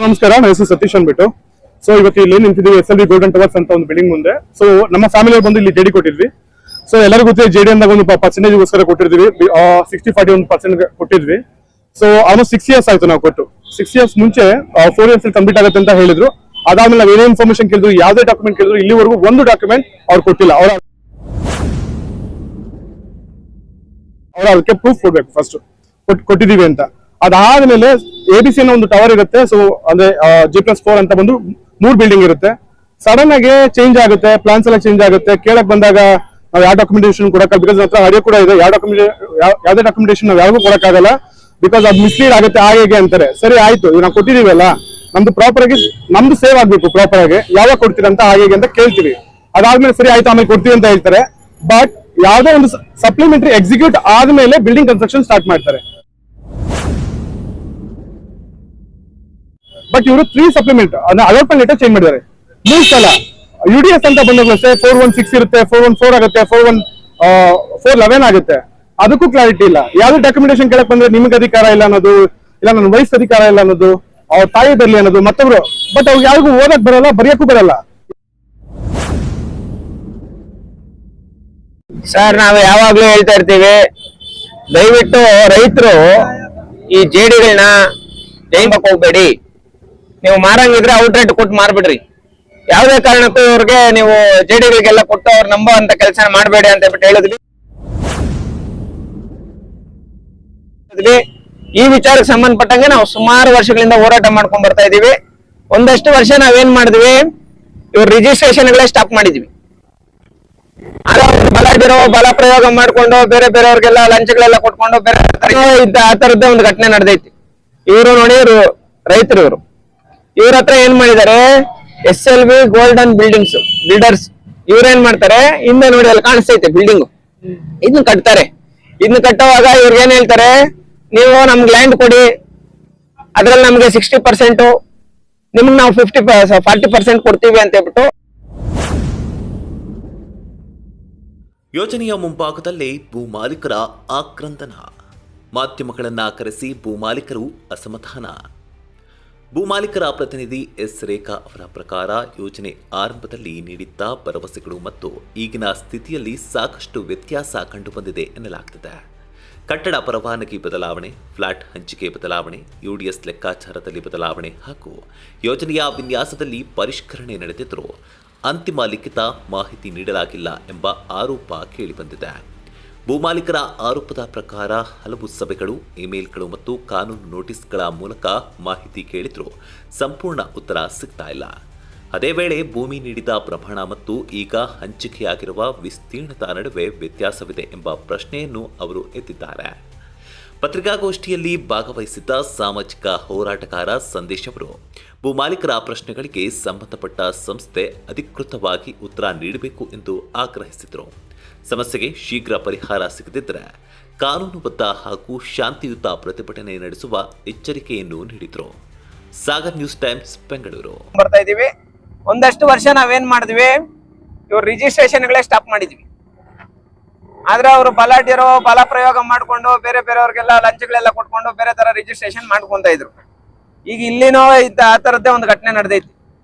ನಮಸ್ಕಾರ, ನನ್ನ ಹೆಸರು ಸತೀಶ್ ಅಂದ್ಬಿಟ್ಟು. ಸೊ ಇವತ್ತು ಇಲ್ಲಿ ನಿಂತಿದ್ದೀವಿ SLV ಗೋಲ್ಡನ್ ಟವರ್ಸ್ ಅಂತ ಒಂದು ಬಿಲ್ಡಿಂಗ್ ಮುಂದೆ. ಸೊ ನಮ್ಮ ಫ್ಯಾಮಿಲಿ ಬಂದು ಇಲ್ಲಿ ಜೆಡಿ ಕೊಟ್ಟಿದ್ವಿ. ಸೊ ಎಲ್ಲರಿಗೂ ಗೊತ್ತಿದೆ, ಜೆಡಿ ಅಂದಾಗ ಒಂದು ಪರ್ಸೆಂಟೇಜ್ಗೋಸ್ಕರ ಕೊಟ್ಟಿರ್ತೀವಿ. 60-40 ಒಂದು ಪರ್ಸೆಂಟ್ ಕೊಟ್ಟಿದ್ವಿ. ಸೊ ಆಲ್ಮೋಸ್ಟ್ 6 years ಆಯ್ತು ನಾವು ಕೊಟ್ಟು. 6 years ಮುಂಚೆ 4 years ಕಂಪ್ಲೀಟ್ ಆಗುತ್ತೆ ಅಂತ ಹೇಳಿದ್ರು. ಅದಾದ್ಮೇಲೆ ನಾವು ಏನೇ ಇನ್ಫಾರ್ಮೇಶನ್ ಕೇಳಿದ್ರು, ಯಾವುದೇ ಡಾಕ್ಯುಮೆಂಟ್ ಕೇಳಿದ್ರು, ಇಲ್ಲಿವರೆಗೂ ಒಂದು ಡಾಕ್ಯುಮೆಂಟ್ ಅವ್ರು ಕೊಟ್ಟಿಲ್ಲ. ಅವ್ರು ಅದಕ್ಕೆ ಪ್ರೂಫ್ ಕೊಡ್ಬೇಕು ಫಸ್ಟ್ ಕೊಟ್ಟಿದೀವಿ ಅಂತ. ಅದಾದ್ಮೇಲೆ ABC ಅನ್ನೋ ಒಂದು ಟವರ್ ಇರುತ್ತೆ. ಸೊ ಅಂದ್ರೆ G+4 ಅಂತ ಬಂದು 3 ಬಿಲ್ಡಿಂಗ್ ಇರುತ್ತೆ. ಸಡನ್ ಆಗಿ ಚೇಂಜ್ ಆಗುತ್ತೆ, ಪ್ಲಾನ್ಸ್ ಎಲ್ಲ ಚೇಂಜ್ ಆಗುತ್ತೆ. ಕೇಳಕ್ ಬಂದಾಗ ನಾವು ಯಾವ ಡಾಕ್ಯುಮೆಂಟೇಶನ್ ಕೊಡಕ್ಕಾಗಲ್ಲ, ಬಿಕಾಸ್ ಹತ್ರ ಹರಿಯೋ ಕೂಡ ಇದೆ. ಯಾವ್ದೇ ಡಾಕ್ಯುಮೆಂಟೇಶನ್ ನಾವು ಯಾರಿಗೂ ಕೊಡಕ್ಕಾಗಲ್ಲ, ಬಿಕಾಸ್ ಅದು ಮಿಸ್ಲೀಡ್ ಆಗುತ್ತೆ ಹಾಗೆ ಅಂತಾರೆ. ಸರಿ ಆಯ್ತು, ನಾವು ಕೊಟ್ಟಿದೀವಲ್ಲ, ನಮ್ದು ಪ್ರಾಪರ್ ಆಗಿ ನಮ್ದು ಸೇವ್ ಆಗ್ಬೇಕು ಪ್ರಾಪರ್ ಆಗಿ, ಯಾವಾಗ ಕೊಡ್ತೀರಂತ ಹಾಗೆ ಅಂತ ಕೇಳ್ತೀವಿ. ಅದಾದ್ಮೇಲೆ ಸರಿ ಆಯ್ತು ಆಮೇಲೆ ಕೊಡ್ತೀವಿ ಅಂತ ಹೇಳ್ತಾರೆ. ಬಟ್ ಯಾವ್ದೋ ಒಂದು ಸಪ್ಲಿಮೆಂಟರಿ ಎಕ್ಸಿಕ್ಯೂಟ್ ಆದ್ಮೇಲೆ ಬಿಲ್ಡಿಂಗ್ ಕನ್ಸ್ಟ್ರಕ್ಷನ್ ಸ್ಟಾರ್ಟ್ ಮಾಡ್ತಾರೆ. ಬಟ್ ಇವರು 3 ಸಪ್ಲಿಮೆಂಟ್ ಅಲಾಟ್ಮೆಂಟ್ ಲೆಟರ್ ಚೇಂಜ್ ಮಾಡಿದ್ದಾರೆ 3 ಸಲ. UDS ಅಂತ ಬಂದಾಗಲೂ 416 ಇರುತ್ತೆ, 414 ಆಗುತ್ತೆ, 411 ಆಗುತ್ತೆ. ಅದಕ್ಕೂ ಕ್ಲಾರಿಟಿ ಇಲ್ಲ. ಯಾವ್ದು ಡಾಕ್ಯುಮೆಂಟೇಶನ್ ಕೇಳಕ್ ಬಂದ್ರೆ ನಿಮ್ಗೆ ಅಧಿಕಾರ ಇಲ್ಲ ಅನ್ನೋದು, ಇಲ್ಲ ನನ್ನ ವಯಸ್ಸು ಅಧಿಕಾರ ಇಲ್ಲ ಅನ್ನೋದು, ಅವ್ರ ತಾಯಿ ಬರ್ಲಿ ಅನ್ನೋದು ಮತ್ತೊಬ್ರು. ಬಟ್ ಅವ್ರಿಗೆ ಯಾರಿಗೂ ಓದಕ್ ಬರಲ್ಲ, ಬರೆಯಕ್ಕೂ ಬರಲ್ಲ. ಸರ್, ನಾವು ಯಾವಾಗ್ಲೂ ಹೇಳ್ತಾ ಇರ್ತೀವಿ, ದಯವಿಟ್ಟು ರೈತರು ಈ ಜೇಡಿಗಳನ್ನ ಜೈಂಬಕ್ ಹೋಗ್ಬೇಡಿ. ನೀವು ಮಾರಂಗಿದ್ರೆ ಔಟ್ರೇಟ್ ಕೊಟ್ಟು ಮಾರ್ಬಿಡ್ರಿ. ಯಾವುದೇ ಕಾರಣಕ್ಕೂ ಇವ್ರಿಗೆ ನೀವು ಜೇಡಿಗಳಿಗೆಲ್ಲ ಕೊಟ್ಟು ಅವ್ರು ನಂಬೋ ಅಂತ ಕೆಲಸ ಮಾಡಬೇಡಿ ಅಂತ ಹೇಳ್ಬಿಟ್ಟು ಹೇಳಿದ್ವಿ. ಈ ವಿಚಾರಕ್ಕೆ ಸಂಬಂಧಪಟ್ಟಂಗೆ ನಾವು ಸುಮಾರು ವರ್ಷಗಳಿಂದ ಹೋರಾಟ ಮಾಡ್ಕೊಂಡ್ ಬರ್ತಾ ಇದೀವಿ. ಒಂದಷ್ಟು ವರ್ಷ ನಾವೇನ್ ಮಾಡಿದ್ವಿ, ಇವ್ರ ರಿಜಿಸ್ಟ್ರೇಷನ್ಗಳೇ ಸ್ಟಾಪ್ ಮಾಡಿದ್ವಿ. ಬಲ ಪ್ರಯೋಗ ಮಾಡ್ಕೊಂಡು ಬೇರೆ ಬೇರೆಯವ್ರಿಗೆಲ್ಲ ಲಂಚಗಳೆಲ್ಲ ಕೊಟ್ಕೊಂಡು ಬೇರೆ ಆ ತರದ್ದೇ ಒಂದು ಘಟನೆ ನಡೆದೈತಿ. ಇವರು ನೋಡಿ, ಇವರು ರೈತರು, ಇವ್ರ ಹತ್ರ ಏನ್ ಮಾಡಿದ್ದಾರೆ, SLV ಗೋಲ್ಡನ್ ಬಿಲ್ಡರ್ಸ್ ಇವ್ರೇನ್ ಮಾಡ್ತಾರೆ, ಹಿಂದೆ ನೋಡಿ ಅಲ್ಲಿ ಕಾಣಿಸ್ತೈತೆ ಬಿಲ್ಡಿಂಗ್, ಇದನ್ನ ಕಟ್ತಾರೆ. ಇದನ್ನ ಕಟ್ಟುವಾಗ ಇವ್ರಿಗೆ ಏನ್ ಹೇಳ್ತಾರೆ, ನೀವು ನಮ್ಗೆ ಲ್ಯಾಂಡ್ ಕೊಡಿ, ಅದ್ರಲ್ಲಿ ನಮ್ಗೆ 60%, ನಿಮ್ಗೆ ನಾವು 40% ಕೊಡ್ತೀವಿ ಅಂತ ಹೇಳ್ಬಿಟ್ಟು. ಯೋಜನೆಯ ಮುಂಭಾಗದಲ್ಲೇ ಭೂಮಾಲೀಕರ ಆಕ್ರಂದನ, ಮಾಧ್ಯಮಗಳನ್ನು ಕರೆಸಿ ಭೂಮಾಲೀಕರು ಅಸಮಾಧಾನ. ಭೂಮಾಲೀಕರ ಪ್ರತಿನಿಧಿ S. ರೇಖಾ ಅವರ ಪ್ರಕಾರ ಯೋಜನೆ ಆರಂಭದಲ್ಲಿ ನೀಡಿದ್ದ ಭರವಸೆಗಳು ಮತ್ತು ಈಗಿನ ಸ್ಥಿತಿಯಲ್ಲಿ ಸಾಕಷ್ಟು ವ್ಯತ್ಯಾಸ ಕಂಡುಬಂದಿದೆ ಎನ್ನಲಾಗ್ತಿದೆ. ಕಟ್ಟಡ ಪರವಾನಗಿ ಬದಲಾವಣೆ, ಫ್ಲಾಟ್ ಹಂಚಿಕೆ ಬದಲಾವಣೆ, UDS ಲೆಕ್ಕಾಚಾರದಲ್ಲಿ ಬದಲಾವಣೆ ಹಾಗೂ ಯೋಜನೆಯ ವಿನ್ಯಾಸದಲ್ಲಿ ಪರಿಷ್ಕರಣೆ ನಡೆದಿದ್ದರೂ ಅಂತಿಮ ಲಿಖಿತ ಮಾಹಿತಿ ನೀಡಲಾಗಿಲ್ಲ ಎಂಬ ಆರೋಪ ಕೇಳಿಬಂದಿದೆ. ಭೂಮಾಲೀಕರ ಆರೋಪದ ಪ್ರಕಾರ ಹಲವು ಸಭೆಗಳು, ಇಮೇಲ್ಗಳು ಮತ್ತು ಕಾನೂನು ನೋಟಿಸ್ಗಳ ಮೂಲಕ ಮಾಹಿತಿ ಕೇಳಿದ್ರೂ ಸಂಪೂರ್ಣ ಉತ್ತರ ಸಿಗ್ತಾ ಇಲ್ಲ. ಅದೇ ವೇಳೆ ಭೂಮಿ ನೀಡಿದ ಪ್ರಮಾಣ ಮತ್ತು ಈಗ ಹಂಚಿಕೆಯಾಗಿರುವ ವಿಸ್ತೀರ್ಣದ ನಡುವೆ ವ್ಯತ್ಯಾಸವಿದೆ ಎಂಬ ಪ್ರಶ್ನೆಯನ್ನು ಅವರು ಎತ್ತಿದ್ದಾರೆ. ಪತ್ರಿಕಾಗೋಷ್ಠಿಯಲ್ಲಿ ಭಾಗವಹಿಸಿದ್ದ ಸಾಮಾಜಿಕ ಹೋರಾಟಗಾರ ಸಂದೇಶ್ ಅವರು ಭೂಮಾಲೀಕರ ಪ್ರಶ್ನೆಗಳಿಗೆ ಸಂಬಂಧಪಟ್ಟ ಸಂಸ್ಥೆ ಅಧಿಕೃತವಾಗಿ ಉತ್ತರ ನೀಡಬೇಕು ಎಂದು ಆಗ್ರಹಿಸಿದರು. ಸಮಸ್ಯೆಗೆ ಶೀಘ್ರ ಪರಿಹಾರ ಸಿಗದಿದ್ದರೆ ಕಾನೂನುಬದ್ಧ ಹಾಗೂ ಶಾಂತಿಯುತ ಪ್ರತಿಭಟನೆ ನಡೆಸುವ ಎಚ್ಚರಿಕೆಯನ್ನು ನೀಡಿದರು. Sagar news times, Bengaluru. ಬರ್ತಾ ಇದೀವಿ. ಒಂದಷ್ಟು ವರ್ಷ ನಾವೇನ್ ಮಾಡಿದ್ವಿ, ಇವ್ರ ರಿಜಿಸ್ಟ್ರೇಷನ್ಗಳೇ ಸ್ಟಾಪ್ ಮಾಡಿದ್ವಿ. ಆದ್ರೆ ಅವರು ಬಲ ಪ್ರಯೋಗ ಮಾಡ್ಕೊಂಡು ಬೇರೆ ಬೇರೆಯವ್ರಿಗೆಲ್ಲ ಲಂಚಗಳೆಲ್ಲ ಕೊಟ್ಕೊಂಡು ಬೇರೆ ತರ ರಿಜಿಸ್ಟ್ರೇಷನ್ ಮಾಡ್ಕೊಂತ ಇದ್ರು. ಈಗ ಇಲ್ಲಿನೋ ಆ ತರದ್ದೇ ಒಂದು ಘಟನೆ ನಡೆದೈತಿ.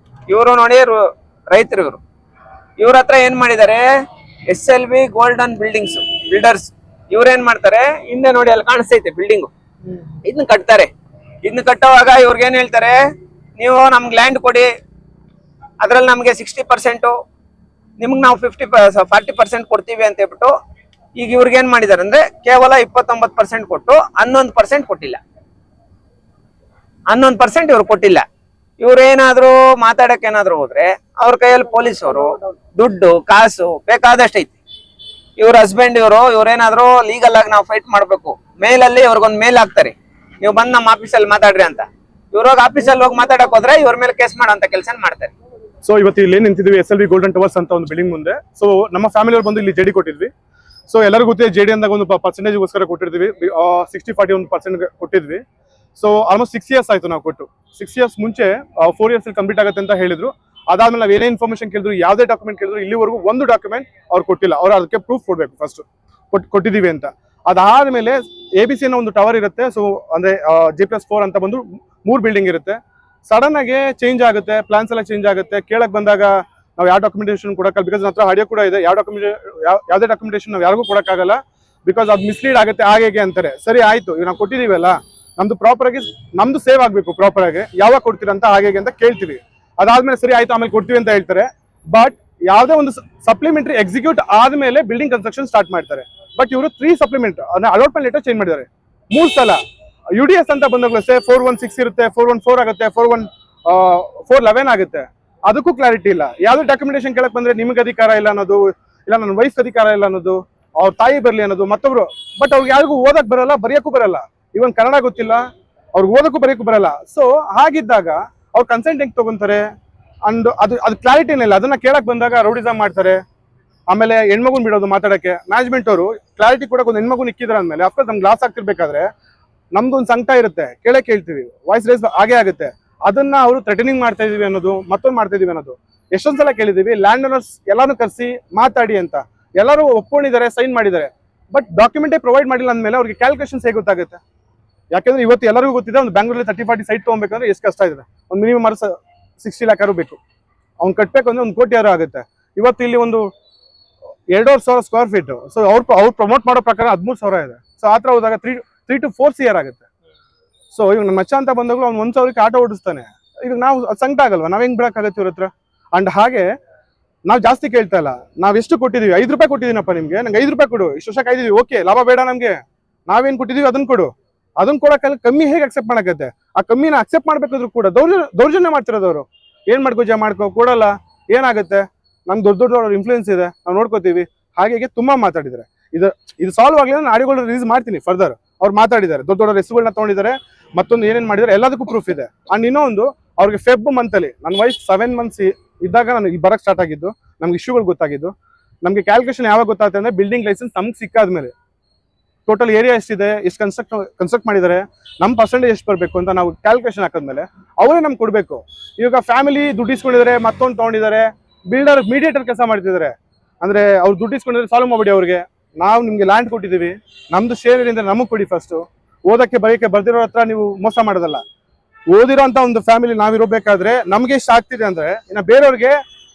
ಇವರು ನೋಡಿ, ರೈತರು, ಇವ್ರ ಹತ್ರ ಏನ್ ಮಾಡಿದ್ದಾರೆ, SLV ಗೋಲ್ಡನ್ ಬಿಲ್ಡರ್ಸ್ ಇವ್ರೇನ್ ಮಾಡ್ತಾರೆ, ಹಿಂದೆ ನೋಡಿ ಅಲ್ಲಿ ಕಾಣಿಸ್ತೈತೆ ಬಿಲ್ಡಿಂಗು, ಇದನ್ನ ಕಟ್ತಾರೆ. ಇದನ್ನ ಕಟ್ಟುವಾಗ ಇವ್ರಿಗೆ ಏನ್ ಹೇಳ್ತಾರೆ, ನೀವು ನಮ್ಗೆ ಲ್ಯಾಂಡ್ ಕೊಡಿ, ಅದ್ರಲ್ಲಿ ನಮ್ಗೆ 60%, ನಿಮ್ಗೆ ನಾವು 40% ಕೊಡ್ತೀವಿ ಅಂತ ಹೇಳ್ಬಿಟ್ಟು. ಈಗ ಇವ್ರಿಗೆ ಏನ್ ಮಾಡಿದಾರೆ ಅಂದ್ರೆ, ಕೇವಲ 29% ಕೊಟ್ಟು 11% ಕೊಟ್ಟಿಲ್ಲ. 11% ಇವ್ರು ಕೊಟ್ಟಿಲ್ಲ. ಇವ್ರೇನಾದ್ರು ಮಾತಾಡಕ್ ಏನಾದ್ರು ಹೋದ್ರೆ ಅವ್ರ ಕೈಯಲ್ಲಿ ಪೊಲೀಸವರು ದುಡ್ಡು ಕಾಸು ಬೇಕಾದಷ್ಟು ಐತಿ. ಇವ್ರ ಹಸ್ಬೆಂಡ್ ಇವ್ರೇನಾದ್ರು ಲೀಗಲ್ ಆಗಿ ನಾವು ಫೈಟ್ ಮಾಡ್ಬೇಕು, ಮೇಲಲ್ಲಿ ಇವ್ರಿಗೊಂದು ಮೇಲ್ ಹಾಕ್ತಾರೆ, ನೀವು ಬಂದ್ ನಮ್ಮ ಆಫೀಸಲ್ಲಿ ಮಾತಾಡ್ರಿ ಅಂತ. ಇವ್ರೋಗ ಆಫೀಸಲ್ಲಿ ಹೋಗಿ ಮಾತಾಡಕ್ ಹೋದ್ರೆ ಇವ್ರ ಮೇಲೆ ಕೇಸ್ ಮಾಡೋಂತ ಕೆಲಸ ಮಾಡ್ತಾರೆ. ಸೊ ಇವತ್ತು ಇಲ್ಲಿ ನಿಂತಿದ್ವಿ SLV ಗೋಲ್ಡನ್ ಟವರ್ಸ್ ಅಂತ ಒಂದು ಬಿಲ್ಡಿಂಗ್ ಮುಂದೆ. ಸೊ ನಮ್ಮ ಫ್ಯಾಮಿಲಿ ಬಂದು ಇಲ್ಲಿ ಜೆಡಿ ಕೊಟ್ಟಿದ್ವಿ. ಸೊ ಎಲ್ಲರಿಗೂ ಗೊತ್ತಿದೆ, ಜೆಡಿ ಅಂದಾಗ ಒಂದು ಪರ್ಸೆಂಟೇಜ್ಗೋಸ್ಕರ ಕೊಟ್ಟಿರ್ತೀವಿ. 60-40 ಒಂದು ಪರ್ಸೆಂಟ್ ಕೊಟ್ಟಿದ್ವಿ. ಸೊ ಆಲ್ಮೋಸ್ಟ್ 6 years ಆಯ್ತು ನಾವು ಕೊಟ್ಟು. 6 years ಮುಂಚೆ 4 years ಕಂಪ್ಲೀಟ್ ಆಗುತ್ತೆ ಅಂತ ಹೇಳಿದ್ರು. ಅದಾದ್ಮೇಲೆ ನಾವು ಏನೇ ಇನ್ಫಾರ್ಮೇಶನ್ ಕೇಳಿದ್ರು, ಯಾವುದೇ ಡಾಕ್ಯುಮೆಂಟ್ ಕೇಳಿದ್ರು, ಇಲ್ಲಿವರೆಗೂ ಒಂದು ಡಾಕ್ಯುಮೆಂಟ್ ಅವ್ರು ಕೊಟ್ಟಿಲ್ಲ. ಅವ್ರು ಅದಕ್ಕೆ ಪ್ರೂಫ್ ಕೊಡ್ಬೇಕು ಫಸ್ಟ್ ಕೊಟ್ಟಿದೀವಿ ಅಂತ. ಅದಾದ್ಮೇಲೆ ABC ಅನ್ನೋ ಒಂದು ಟವರ್ ಇರುತ್ತೆ. ಸೊ ಅಂದ್ರೆ G+4 ಅಂತ ಬಂದು 3 ಬಿಲ್ಡಿಂಗ್ ಇರುತ್ತೆ. ಸಡನ್ ಆಗಿ ಚೇಂಜ್ ಆಗುತ್ತೆ, ಪ್ಲಾನ್ಸ್ ಎಲ್ಲ ಚೇಂಜ್ ಆಗುತ್ತೆ. ಕೇಳಕ್ ಬಂದಾಗ ನಾವು ಯಾವ ಡಾಕ್ಯುಮೆಂಟೇಶನ್ ಕೊಡಕ್ಕಲ್ಲ, ಬಿಕಾಸ್ ನನ್ನ ಹತ್ರ ಆಡಿಯೋ ಕೂಡ ಇದೆ. ಯಾವುದೇ ಡಾಕ್ಯುಮೆಂಟೇಶನ್ ನಾವು ಯಾರಿಗೂ ಕೊಡಕ್ಕಾಗಲ್ಲ, ಬಿಕಾಸ್ ಅದು ಮಿಸ್ಲೀಡ್ ಆಗುತ್ತೆ ಹಾಗೆ ಅಂತಾರೆ. ಸರಿ ಆಯ್ತು, ಈಗ ನಾವು ಕೊಟ್ಟಿದೀವಲ್ಲ, ನಮ್ದು ಪ್ರಾಪರ್ ಆಗಿ ನಮ್ದು ಸೇವ್ ಆಗ್ಬೇಕು ಪ್ರಾಪರ್ ಆಗಿ, ಯಾವಾಗ ಕೊಡ್ತೀರಾ ಅಂತ ಹಾಗೆ ಅಂತ ಕೇಳ್ತೀವಿ. ಅದಾದ್ಮೇಲೆ ಸರಿ ಆಯ್ತು ಆಮೇಲೆ ಕೊಡ್ತೀವಿ ಅಂತ ಹೇಳ್ತಾರೆ. ಬಟ್ ಯಾವುದೇ ಒಂದು ಸಪ್ಲಿಮೆಂಟರಿ ಎಕ್ಸಿಕ್ಯೂಟ್ ಆದ್ಮೇಲೆ ಬಿಲ್ಡಿಂಗ್ ಕನ್ಸ್ಟ್ರಕ್ಷನ್ ಸ್ಟಾರ್ಟ್ ಮಾಡ್ತಾರೆ. ಬಟ್ ಇವರು 3 ಸಪ್ಲಿಮೆಂಟ್ ಅಲಾಟ್ಮೆಂಟ್ ಲೆಟರ್ ಚೇಂಜ್ ಮಾಡಿದ್ದಾರೆ 3 ಸಲ. UDS ಅಂತ ಬಂದಾಗಲೂ ಅಷ್ಟೇ 416 ಇರುತ್ತೆ, 414 ಆಗುತ್ತೆ, 411 ಆಗುತ್ತೆ. ಅದಕ್ಕೂ ಕ್ಲಾರಿಟಿ ಇಲ್ಲ. ಯಾವ್ದು ಡಾಕ್ಯುಮೆಂಟೇಶನ್ ಕೇಳಕ್ ಬಂದ್ರೆ ನಿಮ್ಗೆ ಅಧಿಕಾರ ಇಲ್ಲ ಅನ್ನೋದು, ಇಲ್ಲ ನನ್ನ ವೈಫ್ ಅಧಿಕಾರ ಇಲ್ಲ ಅನ್ನೋದು, ಅವ್ರ ತಾಯಿ ಬರ್ಲಿ ಅನ್ನೋದು ಮತ್ತೊಬ್ರು. ಬಟ್ ಅವ್ರಿಗೆ ಯಾರಿಗೂ ಓದಕ್ ಬರಲ್ಲ, ಬರೆಯಕ್ಕೂ ಬರಲ್ಲ, ಇವನ್ ಕನ್ನಡ ಗೊತ್ತಿಲ್ಲ, ಅವ್ರಿಗೆ ಓದಕ್ಕೂ ಬರೆಯಕ್ಕೂ ಬರಲ್ಲ. ಸೊ ಹಾಗಿದ್ದಾಗ ಅವ್ರ ಕನ್ಸೆಂಟ್ ಹೆಂಗ್ ತಗೊಂತಾರೆ ಅಂಡ್ ಅದು ಕ್ಲಾರಿಟಿನೇ ಇಲ್ಲ. ಅದನ್ನ ಕೇಳಕ್ ಬಂದಾಗ ರೌಡಿಸಮ್ ಮಾಡ್ತಾರೆ. ಆಮೇಲೆ ಹೆಣ್ಮಗುನ್ ಬಿಡೋದು ಮಾತಾಡಕ್ಕೆ. ಮ್ಯಾನೇಜ್ಮೆಂಟ್ ಅವರು ಕ್ಲಾರಿಟಿ ಕೊಡಕ್ಕೆ ಒಂದು ಹೆಣ್ಮಗುನ್ ಇಕ್ಕಿದ್ರ ಅಂದ್ಮೇಲೆ ಅಫ್ಕೋರ್ಸ್ ನಮ್ಗೆ ಲಾಸ್ ಆಗ್ತಿರ್ಬೇಕಾದ್ರೆ ನಮ್ದು ಒಂದು ಸಂಕಟ ಇರುತ್ತೆ, ಕೇಳ್ತೀವಿ, ವಾಯ್ಸ್ ರೇಸ್ ಆಗೇ ಆಗುತ್ತೆ. ಅದನ್ನ ಅವರು ಥ್ರೆಟನಿಂಗ್ ಮಾಡ್ತಾ ಇದೀವಿ ಅನ್ನೋದು, ಮತ್ತೊಂದು ಮಾಡ್ತಾ ಇದೀವಿ ಅನ್ನೋದು ಎಷ್ಟೊಂದ್ಸಲ ಕೇಳಿದೀವಿ. ಲ್ಯಾಂಡ್ ಓನರ್ಸ್ ಎಲ್ಲಾನು ಕರೆಸಿ ಮಾತಾಡಿ ಅಂತ ಎಲ್ಲರೂ ಒಪ್ಕೊಂಡಿದ್ದಾರೆ, ಸೈನ್ ಮಾಡಿದ್ದಾರೆ. ಬಟ್ ಡಾಕ್ಯುಮೆಂಟೇ ಪ್ರೊವೈಡ್ ಮಾಡಿಲ್ಲ ಅಂದ್ಮೇಲೆ ಅವ್ರಿಗೆ ಕ್ಯಾಲ್ಕುಲೇಷನ್ಸ್ ಹೇಗೆ ಗೊತ್ತಾಗುತ್ತೆ? ಯಾಕಂದ್ರೆ ಇವತ್ತು ಎಲ್ಲರಿಗೂ ಗೊತ್ತಿದೆ, ಒಂದು ಬ್ಯಾಂಗ್ಳೂರಲ್ಲಿ 30-40 ಸೈಟ್ ತಗೊಬೇಕಂದ್ರೆ ಎಷ್ಟು ಕಷ್ಟ ಇದೆ. ಒಂದು ಮಿನಿಮಮ್ 60 lakh ಬೇಕು, ಅವ್ನು ಕಟ್ಬೇಕು ಅಂದ್ರೆ 1 ಕೋಟಿ ಆಗುತ್ತೆ. ಇವತ್ತು ಇಲ್ಲಿ ಒಂದು 2,500 ಸ್ಕ್ವೇರ್ ಫೀಟ್. ಸೊ ಅವ್ರು ಪ್ರಮೋಟ್ ಮಾಡೋ ಪ್ರಕಾರ 13,000 ಇದೆ. ಸೊ ಆ ಥರ ಹೋದಾಗ 3 to 4 CR ಆಗುತ್ತೆ. ಸೊ ಇವಾಗ ನಮ್ಮ ಮಚ್ಚ ಅಂತ ಬಂದಾಗಲೂ ಅವ್ನು 1,000ಕ್ಕೆ ಆಟೋ ಓಡಿಸ್ತಾನೆ. ಈಗ ನಾವು ಸಂಕಟ ಆಗಲ್ವಾ? ನಾವ್ ಹೆಂಗ್ ಬಿಡಕ್ಕಾಗತ್ತೆ ಇವ್ರ ಹತ್ರ? ಅಂಡ್ ಹಾಗೆ ನಾವು ಜಾಸ್ತಿ ಕೇಳ್ತಾ ಇಲ್ಲ. ನಾವ್ ಎಷ್ಟು ಕೊಟ್ಟಿದೀವಿ? 5 ರೂಪಾಯಿ ಕೊಟ್ಟಿದ್ದೀನಪ್ಪ ನಿಮ್ಗೆ, ನಂಗೆ 5 ರೂಪಾಯಿ ಕೊಡು, ಇಷ್ಟು ವರ್ಷ ಕಾಯ್ದಿದೀವಿ, ಓಕೆ ಲಾಭ ಬೇಡ ನಮ್ಗೆ, ನಾವೇನ್ ಕೊಟ್ಟಿದೀವಿ ಅದನ್ನ ಕೊಡು. ಅದನ್ನ ಕೊಡಕ್ಕಲ್ಲ, ಕಮ್ಮಿ ಹೇಗೆ ಅಕ್ಸೆಪ್ಟ್ ಮಾಡಕತ್ತೆ? ಆ ಕಮ್ಮಿನ ಅಕ್ಸೆಪ್ಟ್ ಮಾಡ್ಬೇಕಾದ್ರು ಕೂಡ ದೌರ್ಜನ್ಯ ಮಾಡ್ತಿರೋದವ್ರು. ಏನ್ ಮಾಡ್ಕೋ ಕೊಡಲ್ಲ, ಏನಾಗುತ್ತೆ? ನಮ್ಗೆ ದೊಡ್ಡ ಇನ್ಫ್ಲೂಯೆನ್ಸ್ ಇದೆ, ನಾವು ನೋಡ್ಕೋತೀವಿ. ಹಾಗೆ ತುಂಬಾ ಮಾತಾಡಿದ್ದಾರೆ. ಇದು ಸಾಲ್ವ್ ಆಗಲಿ ನಾನು ಆಡಿಯೋಗಳು ರಿಲೀಸ್ ಮಾಡ್ತೀನಿ ಫರ್ದರ್. ಅವ್ರು ಮಾತಾಡಿದ್ದಾರೆ, ದೊಡ್ಡ ಹೆಸರುಗಳನ್ನ ತಗೊಂಡಿದ್ದಾರೆ, ಮತ್ತೊಂದು ಏನೇನ್ ಮಾಡಿದ್ದಾರೆ ಎಲ್ಲದಕ್ಕೂ ಪ್ರೂಫ್ ಇದೆ. ಅಂಡ್ ಇನ್ನೊಂದು, ಅವ್ರಿಗೆ ಫೆಬ್ ಮಂತ್ ಅಲ್ಲಿ ನನ್ನ ವಯಸ್ಸು 7 months ಇದ್ದಾಗ ನನಗೆ ಬರಕ್ ಸ್ಟಾರ್ಟ್ ಆಗಿದ್ದು, ನಮ್ಗೆ ಇಶ್ಯೂಗಳು ಗೊತ್ತಾಗಿದ್ದು. ನಮ್ಗೆ ಕ್ಯಾಲ್ಕುಲೇಷನ್ ಯಾವಾಗ ಗೊತ್ತಾಗುತ್ತೆ ಅಂದ್ರೆ ಬಿಲ್ಡಿಂಗ್ ಲೈಸೆನ್ಸ್ ನಮ್ಗೆ ಸಿಕ್ಕಾದ್ಮೇಲೆ ಟೋಟಲ್ ಏರಿಯಾ ಎಷ್ಟಿದೆ, ಎಷ್ಟು ಕನ್ಸ್ಟ್ರಕ್ಟ್ ಮಾಡಿದ್ದಾರೆ, ನಮ್ಮ ಪರ್ಸೆಂಟೇಜ್ ಎಷ್ಟು ಬರಬೇಕು ಅಂತ ನಾವು ಕ್ಯಾಲ್ಕುಲೇಷನ್ ಹಾಕಿದ್ಮೇಲೆ ಅವರೇ ನಮ್ಗೆ ಕೊಡಬೇಕು. ಇವಾಗ ಫ್ಯಾಮಿಲಿ ದುಡ್ಡು ಇಸ್ಕೊಂಡಿದ್ದಾರೆ, ಮತ್ತೊಂದು ತಗೊಂಡಿದ್ದಾರೆ, ಬಿಲ್ಡರ್ ಮೀಡಿಯೇಟರ್ ಕೆಲಸ ಮಾಡ್ತಿದ್ದಾರೆ. ಅಂದ್ರೆ ಅವ್ರು ದುಡ್ಡು ಇಸ್ಕೊಂಡಿದ್ರೆ ಸಾಲ್ವ್ ಮಾಡ್ಬಿಡಿ ಅವ್ರಿಗೆ. ನಾವು ನಿಮ್ಗೆ ಲ್ಯಾಂಡ್ ಕೊಟ್ಟಿದ್ದೀವಿ, ನಮ್ದು ಶೇರ್ ಏನಿದೆ ನಮಗೆ ಕೊಡಿ ಫಸ್ಟ್. ಓದಕ್ಕೆ ಬರೆಯಕ್ಕೆ ಬರ್ದಿರೋ ಹತ್ರ ನೀವು ಮೋಸ ಮಾಡೋದಲ್ಲ. ಓದಿರೋ ಅಂತ ಒಂದು ಫ್ಯಾಮಿಲಿ ನಾವಿರಬೇಕಾದ್ರೆ ನಮ್ಗೆ ಎಷ್ಟು ಆಗ್ತಿದೆ ಅಂದ್ರೆ, ಇನ್ನು ಬೇರೆಯವ್ರಿಗೆ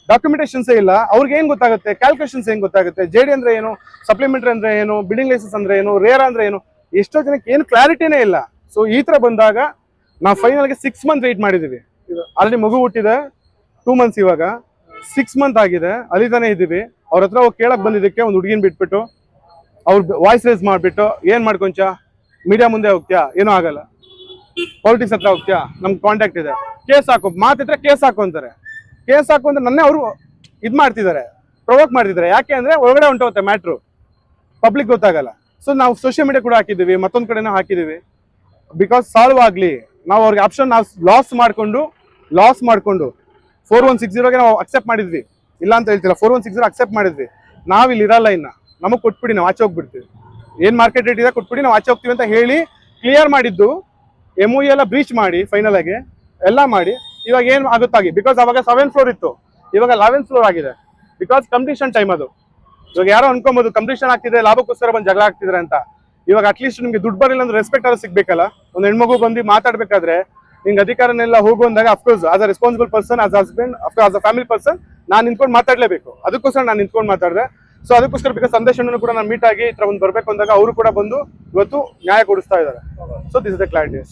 ಡಾಕ್ಯುಮೆಂಟೇಶನ್ಸ್ ಇಲ್ಲ, ಅವ್ರಿಗೆ ಏನ್ ಗೊತ್ತಾಗುತ್ತೆ? ಕ್ಯಾಲ್ಕುಲೇಷನ್ಸ್ ಏನ್ ಗೊತ್ತಾಗುತ್ತೆ? JD ಅಂದ್ರೆ ಏನು, ಸಪ್ಲಿಮೆಂಟರಿ ಅಂದ್ರೆ ಏನು, ಬಿಲ್ಡಿಂಗ್ ಲೈಸೆನ್ಸ್ ಅಂದ್ರೆ ಏನು, ರೇರ್ ಅಂದ್ರೆ ಏನು, ಎಷ್ಟೋ ಜನಕ್ಕೆ ಏನು ಕ್ಲಾರಿಟಿನೇ ಇಲ್ಲ. ಸೊ ಈ ತರ ಬಂದಾಗ ನಾವು ಫೈನಲ್ಗೆ 6 months ವೆಯ್ಟ್ ಮಾಡಿದೀವಿ. ಆಲ್ರೆಡಿ ಮಗು ಹುಟ್ಟಿದೆ, 2 months, ಇವಾಗ 6 months ಆಗಿದೆ, ಅಲ್ಲಿತಾನೆ ಇದ್ದೀವಿ. ಅವ್ರ ಹತ್ರ ಹೋಗಿ ಕೇಳಕ್ ಬಂದಿದ್ದಕ್ಕೆ ಒಂದು ಹುಡುಗಿನ ಬಿಟ್ಬಿಟ್ಟು ಅವ್ರ ವಾಯ್ಸ್ ರೇಸ್ ಮಾಡ್ಬಿಟ್ಟು, ಏನ್ ಮಾಡ್ಕೊಂಚ ಮೀಡಿಯಾ ಮುಂದೆ ಹೋಗ್ತೀಯಾ, ಏನೂ ಆಗಲ್ಲ, ಪಾಲಿಟಿಕ್ಸ್ ಹತ್ರ ಹೋಗ್ತೀಯಾ, ನಮ್ಗೆ ಕಾಂಟ್ಯಾಕ್ಟ್ ಇದೆ, ಕೇಸ್ ಹಾಕು, ಮಾತಿದ್ರೆ ಕೇಸ್ ಹಾಕು ಅಂತಾರೆ. ಕೇಸ್ ಹಾಕು ಅಂದ್ರೆ ನನ್ನೇ ಅವರು ಇದ್ ಮಾಡ್ತಿದ್ದಾರೆ, ಪ್ರೊವೋಕ್ ಮಾಡ್ತಿದ್ದಾರೆ. ಯಾಕೆ ಅಂದ್ರೆ ಒಳಗಡೆ ಹೊಂಟೋಗುತ್ತೆ ಮ್ಯಾಟ್ರು, ಪಬ್ಲಿಕ್ ಗೊತ್ತಾಗಲ್ಲ. ಸೊ ನಾವು ಸೋಷಿಯಲ್ ಮೀಡಿಯಾ ಕೂಡ ಹಾಕಿದೀವಿ, ಮತ್ತೊಂದ್ ಕಡೆನೂ ಹಾಕಿದೀವಿ. ಬಿಕಾಸ್ ಸಾಲ್ವ್ ಆಗ್ಲಿ, ನಾವು ಅವ್ರಿಗೆ ಆಪ್ಷನ್ ನಾವು ಲಾಸ್ ಮಾಡ್ಕೊಂಡು 4160ಗೆ ನಾವು ಅಕ್ಸೆಪ್ಟ್ ಮಾಡಿದ್ವಿ, ಇಲ್ಲ ಅಂತ ಹೇಳ್ತಿಲ್ಲ, 4160 ಅಕ್ಸೆಪ್ಟ್ ಮಾಡಿದ್ವಿ. ನಾವ್ ಇಲ್ಲಿ ಇರಲ್ಲ, ಇನ್ನ ನಮಗ್ ಕೊಟ್ಬಿಡಿ, ನಾವು ಆಚೆ ಹೋಗ್ಬಿಡ್ತೀವಿ, ಏನ್ ಮಾರ್ಕೆಟ್ ರೇಟ್ ಇದೆ ಕೊಟ್ಬಿಡಿ, ನಾವು ಆಚೆ ಹೋಗ್ತೀವಿ ಅಂತ ಹೇಳಿ ಕ್ಲಿಯರ್ ಮಾಡಿದ್ದು. MOU ಎಲ್ಲ ಬ್ರೀಚ್ ಮಾಡಿ ಫೈನಲ್ ಆಗಿ ಎಲ್ಲ ಮಾಡಿ ಇವಾಗ ಏನ್ ಆಗುತ್ತಾಗಿ, ಬಿಕಾಸ್ ಅವಾಗ 7th floor ಇತ್ತು, ಇವಾಗ 11th floor ಆಗಿದೆ. ಬಿಕಾಸ್ ಕಂಪ್ಲೀಷನ್ ಟೈಮ್ ಅದು. ಇವಾಗ ಯಾರೋ ಅನ್ಕೊಬಹುದು ಕಂಪ್ಲೀಷನ್ ಆಗ್ತಿದೆ, ಲಾಭಕ್ಕೋಸ್ಕರ ಬಂದು ಜಗಳ ಆಗ್ತಿದ್ರೆ ಅಂತ. ಇವಾಗ ಅಟ್ಲೀಸ್ಟ್ ನಿಮ್ಗೆ ದುಡ್ಡು ಬರಲಿಲ್ಲ ಅಂದ್ರೆ ರೆಸ್ಪೆಕ್ಟ್ ಆದ್ರೂ ಸಿಗ್ಬೇಕಲ್ಲ. ಒಂದು ಹೆಣ್ಮಗು ಬಂದು ಮಾತಾಡ್ಬೇಕಾದ್ರೆ ನಿಂಗೆ ಅಧಿಕಾರನೆಲ್ಲ ಹೋಗು ಅಂದಾಗ of course as a responsible person, as husband, as a family person ನಾನು ನಿಂತ್ಕೊಂಡು ಮಾತಾಡ್ಲೇಬೇಕು. ಅದಕ್ಕೋಸ್ಕರ ನಾನು ನಿಂತ್ಕೊಂಡು ಮಾತಾಡಿದೆ. ಸೊ ಅದಕ್ಕೋಸ್ಕರ ಬಿಕಾಸ್ ಸಂದೇಶವನ್ನು ಕೂಡ ನಾನು ಮೀಟ್ ಆಗಿ ಈ ತರ ಒಂದು ಬರ್ಬೇಕು ಅಂದಾಗ ಅವರು ಕೂಡ ಬಂದು ಇವತ್ತು ನ್ಯಾಯ ಕೊಡಿಸ್ತಾ ಇದ್ದಾರೆ. So this is the clarity.